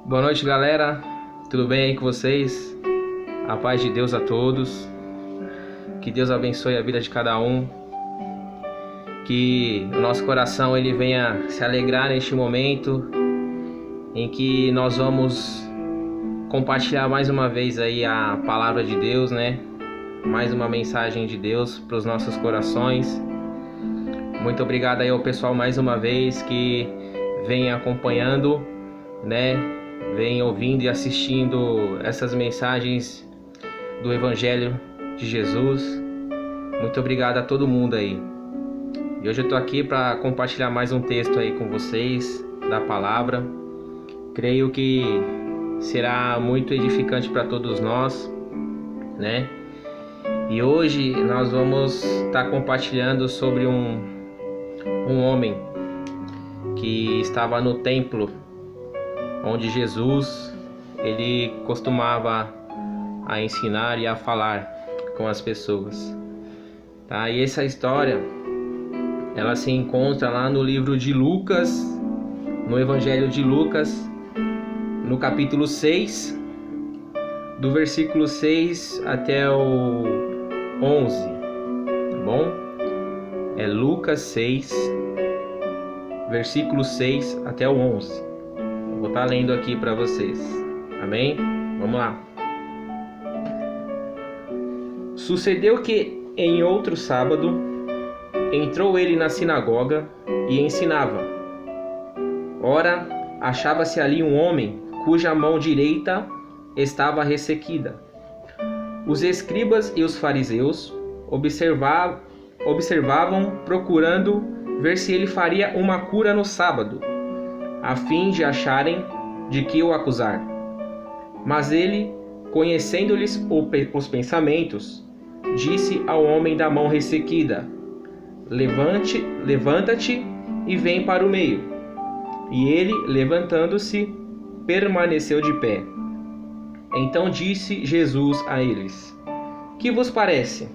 Boa noite, galera. Tudo bem aí com vocês? A paz de Deus a todos. Que Deus abençoe a vida de cada um. Que o nosso coração ele venha se alegrar neste momento em que nós vamos compartilhar mais uma vez aí a palavra de Deus, né? Mais uma mensagem de Deus para os nossos corações. Muito obrigado aí ao pessoal mais uma vez que vem acompanhando, né? Vem ouvindo e assistindo essas mensagens do Evangelho de Jesus. Muito obrigado a todo mundo aí. E hoje eu estou aqui para compartilhar mais um texto aí com vocês da palavra. Creio que será muito edificante para todos nós, né? E hoje nós vamos estar compartilhando sobre um homem que estava no templo onde Jesus ele costumava a ensinar e a falar com as pessoas, tá? E essa história ela se encontra lá no livro de Lucas, no Evangelho de Lucas, no capítulo 6, do versículo 6 até o 11, tá bom? É Lucas 6, versículo 6 até o 11. Vou estar lendo aqui para vocês. Amém? Vamos lá. Sucedeu que em outro sábado entrou ele na sinagoga e ensinava. Ora, achava-se ali um homem cuja mão direita estava ressequida. Os escribas e os fariseus observavam procurando ver se ele faria uma cura no sábado, a fim de acharem de que o acusar. Mas ele, conhecendo-lhes os pensamentos, disse ao homem da mão ressequida: Levanta-te e vem para o meio. E ele, levantando-se, permaneceu de pé. Então disse Jesus a eles: Que vos parece?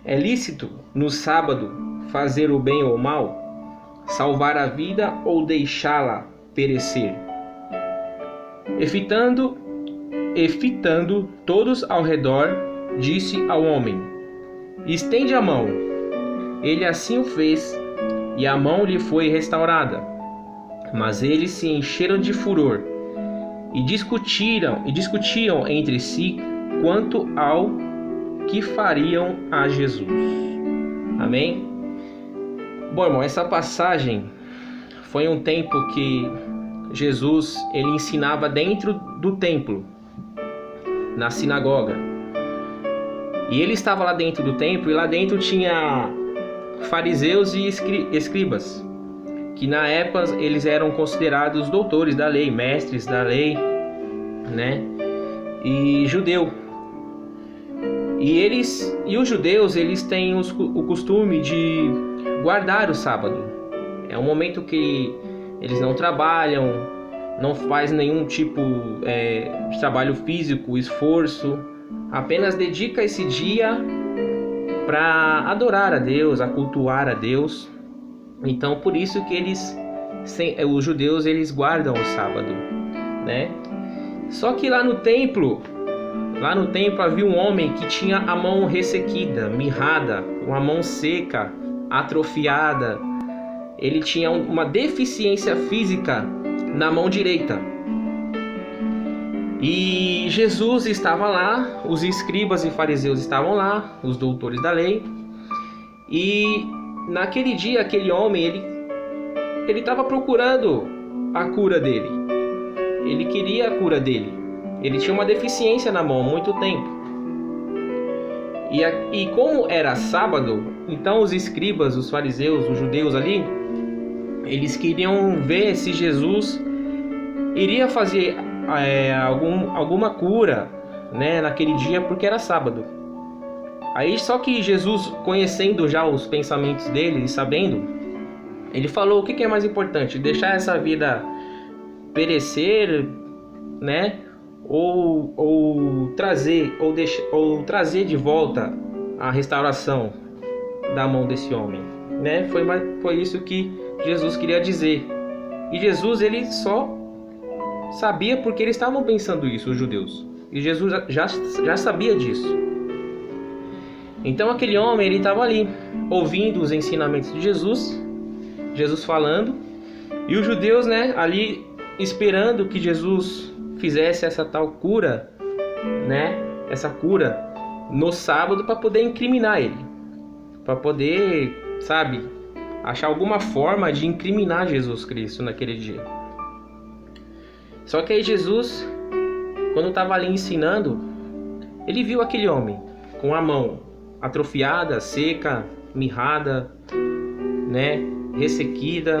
É lícito no sábado fazer o bem ou o mal? Salvar a vida ou deixá-la perecer? E fitando todos ao redor, disse ao homem: Estende a mão. Ele assim o fez, e a mão lhe foi restaurada. Mas eles se encheram de furor e discutiam entre si quanto ao que fariam a Jesus. Amém? Bom, irmão, essa passagem foi um tempo que Jesus ele ensinava dentro do templo, na sinagoga. E ele estava lá dentro do templo, e lá dentro tinha fariseus e escribas, que na época eles eram considerados doutores da lei, mestres da lei, né? E judeu. E os judeus eles têm o costume de guardar o sábado. É um momento que eles não trabalham, não faz nenhum tipo de trabalho físico, esforço, apenas dedica esse dia para adorar a Deus, a cultuar a Deus. Então por isso que os judeus eles guardam o sábado, né? Só que lá no templo havia um homem que tinha a mão ressequida, mirrada, uma mão seca, atrofiada. Ele tinha uma deficiência física na mão direita. E Jesus estava lá, os escribas e fariseus estavam lá, os doutores da lei. E naquele dia, aquele homem, ele estava procurando a cura dele. Ele queria a cura dele. Ele tinha uma deficiência na mão há muito tempo. E como era sábado, então os escribas, os fariseus, os judeus ali, eles queriam ver se Jesus iria fazer alguma cura, né, naquele dia, porque era sábado. Aí só que Jesus, conhecendo já os pensamentos dele e sabendo, ele falou: o que é mais importante? Deixar essa vida perecer, né? Ou trazer de volta a restauração da mão desse homem, né? Foi isso que Jesus queria dizer. E Jesus ele só sabia porque eles estavam pensando isso, os judeus. E Jesus já sabia disso. Então aquele homem, ele estava ali, ouvindo os ensinamentos de Jesus, Jesus falando, e os judeus, né, ali esperando que Jesus fizesse essa tal cura, né, essa cura no sábado para poder incriminar ele, para poder, sabe, achar alguma forma de incriminar Jesus Cristo naquele dia. Só que aí Jesus, quando estava ali ensinando, ele viu aquele homem com a mão atrofiada, seca, mirrada, né, ressequida.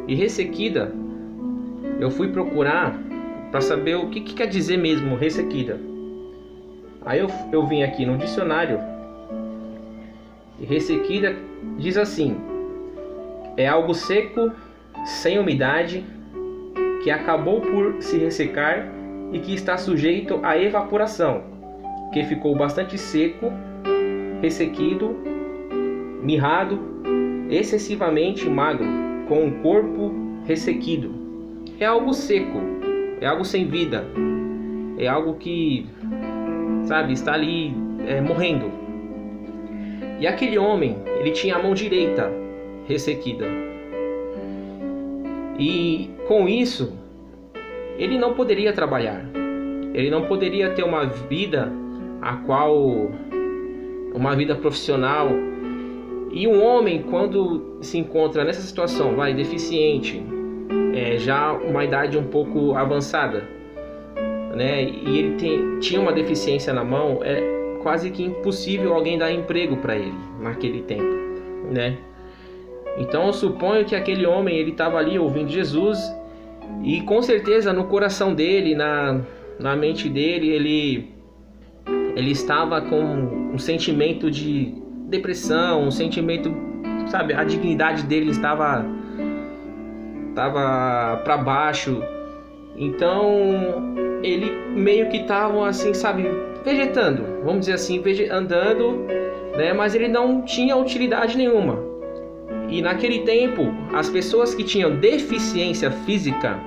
E ressequida, eu fui procurar para saber o que quer dizer mesmo ressequida. Aí eu vim aqui no dicionário, e ressequida diz assim: é algo seco, sem umidade, que acabou por se ressecar e que está sujeito à evaporação, que ficou bastante seco, ressequido, mirrado, excessivamente magro, com um corpo ressequido. É algo seco, é algo sem vida, é algo que, sabe, está ali morrendo. E aquele homem, ele tinha a mão direita ressequida. E com isso, ele não poderia trabalhar. Ele não poderia ter uma vida uma vida profissional. E um homem, quando se encontra nessa situação, deficiente, já uma idade um pouco avançada, né, e ele tinha uma deficiência na mão, é quase que impossível alguém dar emprego para ele naquele tempo, né? Então eu suponho que aquele homem, ele estava ali ouvindo Jesus, e com certeza no coração dele, na mente dele, ele estava com um sentimento de depressão, um sentimento, sabe, a dignidade dele estava para baixo. Então ele meio que estava assim, sabe, vegetando, vamos dizer assim, andando, né, mas ele não tinha utilidade nenhuma. E naquele tempo, as pessoas que tinham deficiência física,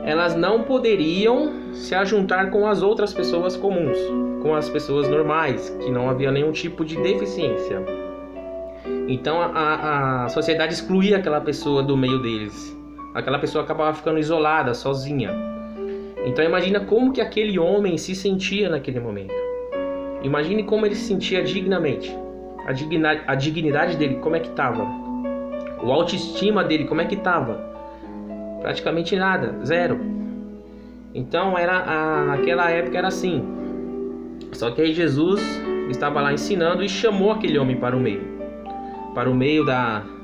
elas não poderiam se ajuntar com as outras pessoas comuns, com as pessoas normais, que não havia nenhum tipo de deficiência. Então a sociedade excluía aquela pessoa do meio deles. Aquela pessoa acabava ficando isolada, sozinha. Então imagina como que aquele homem se sentia naquele momento. Imagine como ele se sentia dignamente. A dignidade dele, como é que estava? O autoestima dele, como é que estava? Praticamente nada, zero. Então naquela época era assim. Só que aí Jesus estava lá ensinando e chamou aquele homem para o meio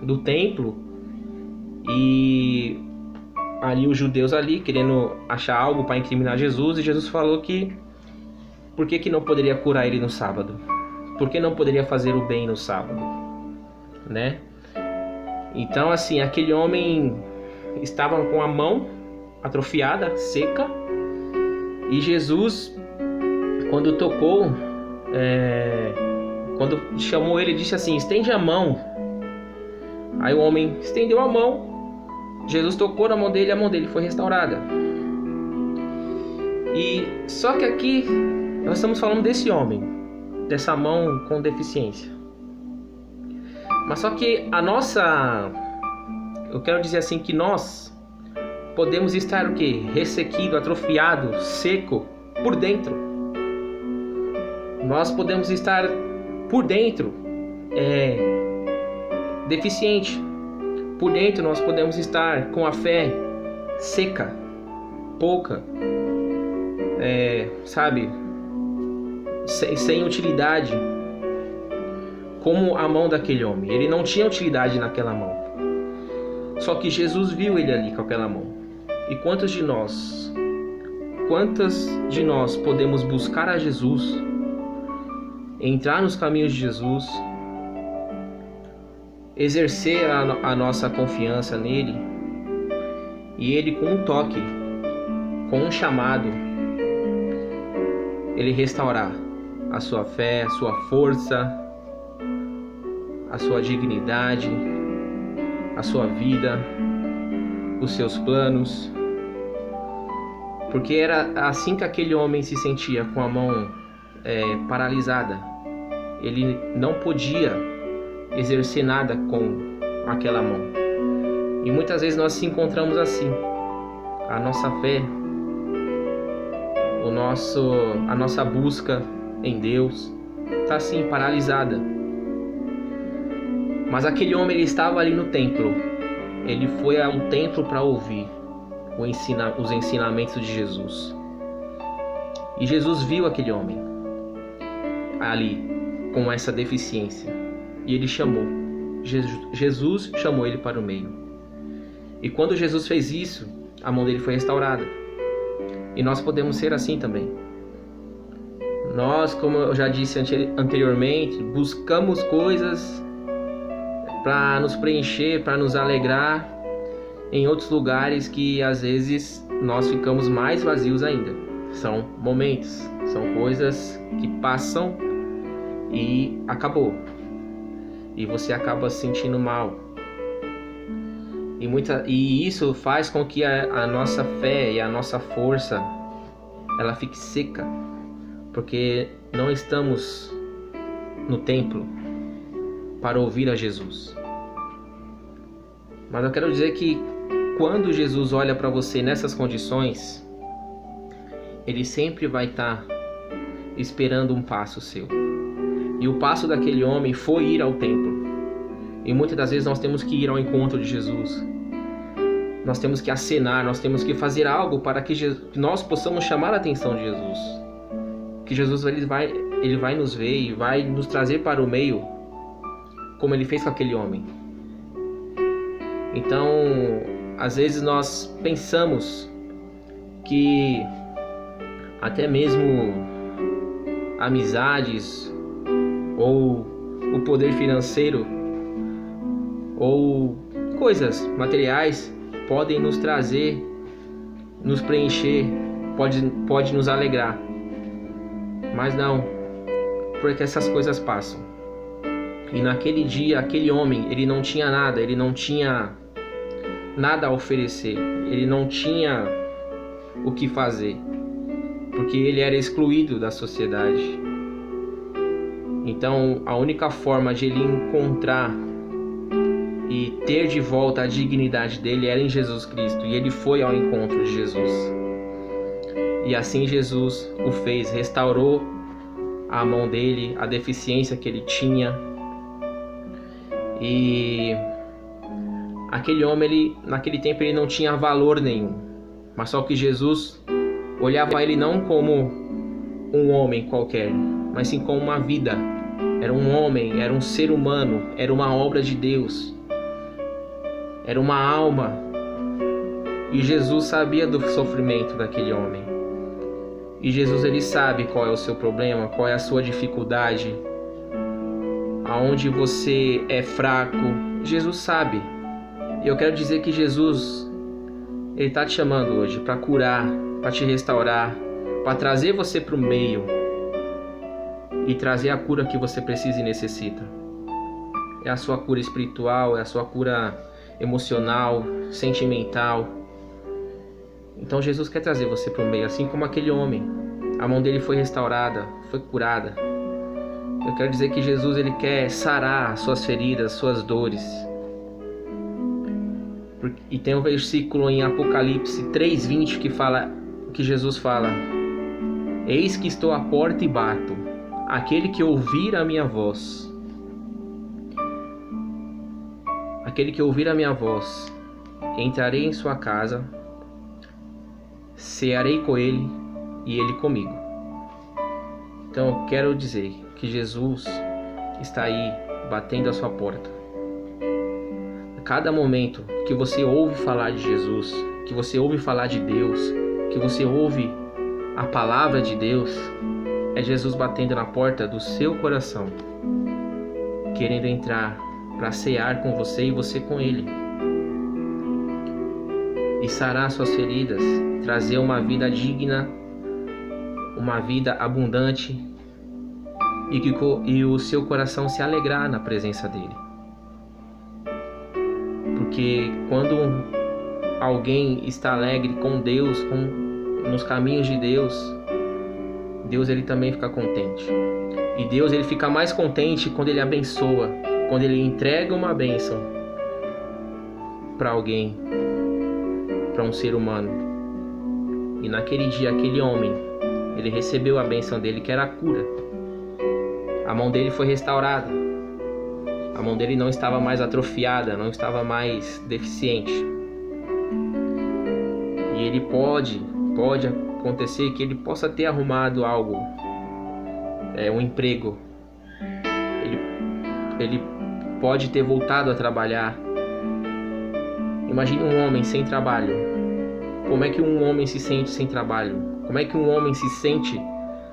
do templo. E ali os judeus ali querendo achar algo para incriminar Jesus, e Jesus falou que por que não poderia curar ele no sábado? Por que não poderia fazer o bem no sábado, né? Então assim, aquele homem estava com a mão atrofiada, seca, e Jesus, quando tocou, quando chamou ele, disse assim: estende a mão. Aí o homem estendeu a mão, Jesus tocou na mão dele, a mão dele foi restaurada. E só que aqui nós estamos falando desse homem, dessa mão com deficiência. Mas só que eu quero dizer assim, que nós podemos estar o quê? Ressequido, atrofiado, seco por dentro. Nós podemos estar por dentro deficiente. Por dentro nós podemos estar com a fé seca, pouca, sabe, sem utilidade, como a mão daquele homem. Ele não tinha utilidade naquela mão. Só que Jesus viu ele ali com aquela mão. E quantas de nós podemos buscar a Jesus, entrar nos caminhos de Jesus, exercer a nossa confiança nele, e ele com um toque, com um chamado, ele restaurar a sua fé, a sua força, a sua dignidade, a sua vida, os seus planos. Porque era assim que aquele homem se sentia, com a mão paralisada. Ele não podia exercer nada com aquela mão. E muitas vezes nós se encontramos assim. A nossa fé, a nossa busca em Deus está assim, paralisada. Mas aquele homem, ele estava ali no templo. Ele foi ao templo para ouvir os ensinamentos de Jesus. E Jesus viu aquele homem ali com essa deficiência. E ele chamou. Jesus chamou ele para o meio. E quando Jesus fez isso, a mão dele foi restaurada. E nós podemos ser assim também. Nós, como eu já disse anteriormente, buscamos coisas para nos preencher, para nos alegrar em outros lugares que às vezes nós ficamos mais vazios ainda. São momentos, são coisas que passam e acabou. E você acaba se sentindo mal. E isso faz com que a nossa fé e a nossa força ela fique seca, porque não estamos no templo para ouvir a Jesus. Mas eu quero dizer que quando Jesus olha para você nessas condições, Ele sempre vai estar esperando um passo seu. E o passo daquele homem foi ir ao templo. E muitas das vezes nós temos que ir ao encontro de Jesus. Nós temos que acenar, nós temos que fazer algo para que nós possamos chamar a atenção de Jesus. Que Jesus ele vai nos ver e vai nos trazer para o meio, como ele fez com aquele homem. Então, às vezes nós pensamos que até mesmo amizades ou o poder financeiro ou coisas materiais podem nos trazer, nos preencher, pode nos alegrar. Mas não, porque essas coisas passam. E naquele dia, aquele homem, ele não tinha nada, ele não tinha nada a oferecer, ele não tinha o que fazer, porque ele era excluído da sociedade. Então, a única forma de ele encontrar e ter de volta a dignidade dele era em Jesus Cristo, e ele foi ao encontro de Jesus. E assim Jesus o fez, restaurou a mão dele, a deficiência que ele tinha. E aquele homem, naquele tempo, ele não tinha valor nenhum. Mas só que Jesus olhava ele não como um homem qualquer, mas sim como uma vida. Era um homem, era um ser humano, era uma obra de Deus. Era uma alma. E Jesus sabia do sofrimento daquele homem. E Jesus, ele sabe qual é o seu problema, qual é a sua dificuldade, aonde você é fraco. Jesus sabe. E eu quero dizer que Jesus, ele está te chamando hoje para curar, para te restaurar, para trazer você para o meio e trazer a cura que você precisa e necessita. É a sua cura espiritual, é a sua cura emocional, sentimental. Então Jesus quer trazer você para o meio, assim como aquele homem. A mão dele foi restaurada, foi curada. Eu quero dizer que Jesus, ele quer sarar suas feridas, suas dores. E tem um versículo em Apocalipse 3:20 que Jesus fala: eis que estou à porta e bato. Aquele que ouvir a minha voz, entrarei em sua casa, cearei com ele e ele comigo. Então eu quero dizer que Jesus está aí batendo a sua porta. A cada momento que você ouve falar de Jesus, que você ouve falar de Deus, que você ouve a palavra de Deus, é Jesus batendo na porta do seu coração, querendo entrar para cear com você e você com ele, e sarar suas feridas, trazer uma vida digna, uma vida abundante, e o seu coração se alegrar na presença dele. Porque quando alguém está alegre com Deus, com nos caminhos de Deus, Deus ele também fica contente. E Deus ele fica mais contente quando ele abençoa, quando ele entrega uma bênção para alguém, para um ser humano. E naquele dia, aquele homem, ele recebeu a bênção dele, que era a cura. A mão dele foi restaurada. A mão dele não estava mais atrofiada, não estava mais deficiente. E ele pode acontecer que ele possa ter arrumado algo, um emprego. Ele pode ter voltado a trabalhar. Imagine um homem sem trabalho. Como é que um homem se sente sem trabalho? Como é que um homem se sente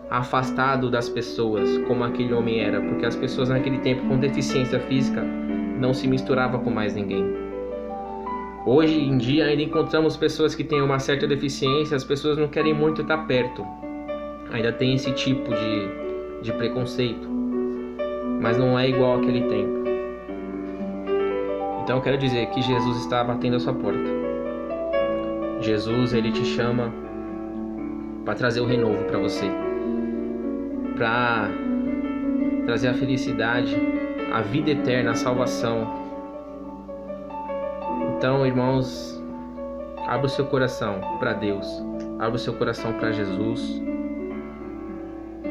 afastado das pessoas, como aquele homem era? Porque as pessoas naquele tempo com deficiência física não se misturavam com mais ninguém. Hoje em dia ainda encontramos pessoas que têm uma certa deficiência, as pessoas não querem muito estar perto. Ainda tem esse tipo de preconceito, mas não é igual àquele tempo. Então eu quero dizer que Jesus está batendo a sua porta. Jesus, ele te chama para trazer o renovo para você, para trazer a felicidade, a vida eterna, a salvação. Então, irmãos, abra o seu coração para Deus, abra o seu coração para Jesus,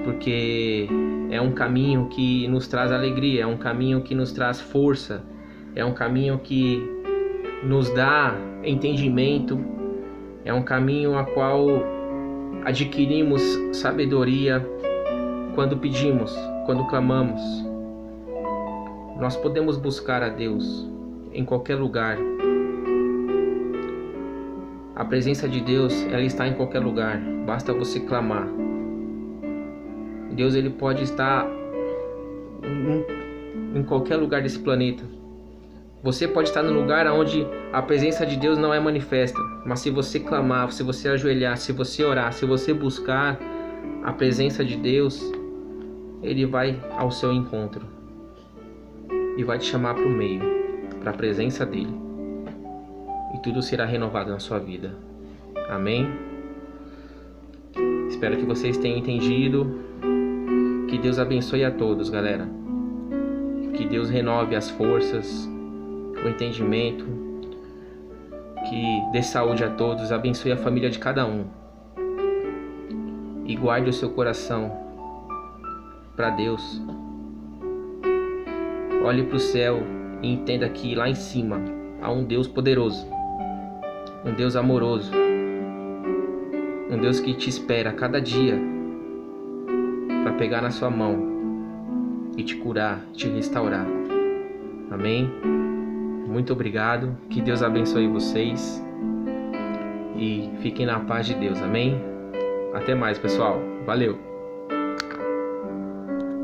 porque é um caminho que nos traz alegria, é um caminho que nos traz força, é um caminho que nos dá entendimento, é um caminho a qual adquirimos sabedoria quando pedimos, quando clamamos. Nós podemos buscar a Deus em qualquer lugar. A presença de Deus, ela está em qualquer lugar, basta você clamar. Deus, ele pode estar em qualquer lugar desse planeta. Você pode estar no lugar onde a presença de Deus não é manifesta, mas se você clamar, se você ajoelhar, se você orar, se você buscar a presença de Deus, ele vai ao seu encontro e vai te chamar para o meio, para a presença dele, e tudo será renovado na sua vida. Amém? Espero que vocês tenham entendido. Que Deus abençoe a todos, galera. Que Deus renove as forças, o entendimento, que dê saúde a todos, abençoe a família de cada um e guarde o seu coração para Deus. Olhe para o céu e entenda que lá em cima há um Deus poderoso, um Deus amoroso, um Deus que te espera a cada dia para pegar na sua mão e te curar, te restaurar. Amém? Muito obrigado, que Deus abençoe vocês e fiquem na paz de Deus. Amém? Até mais, pessoal. Valeu!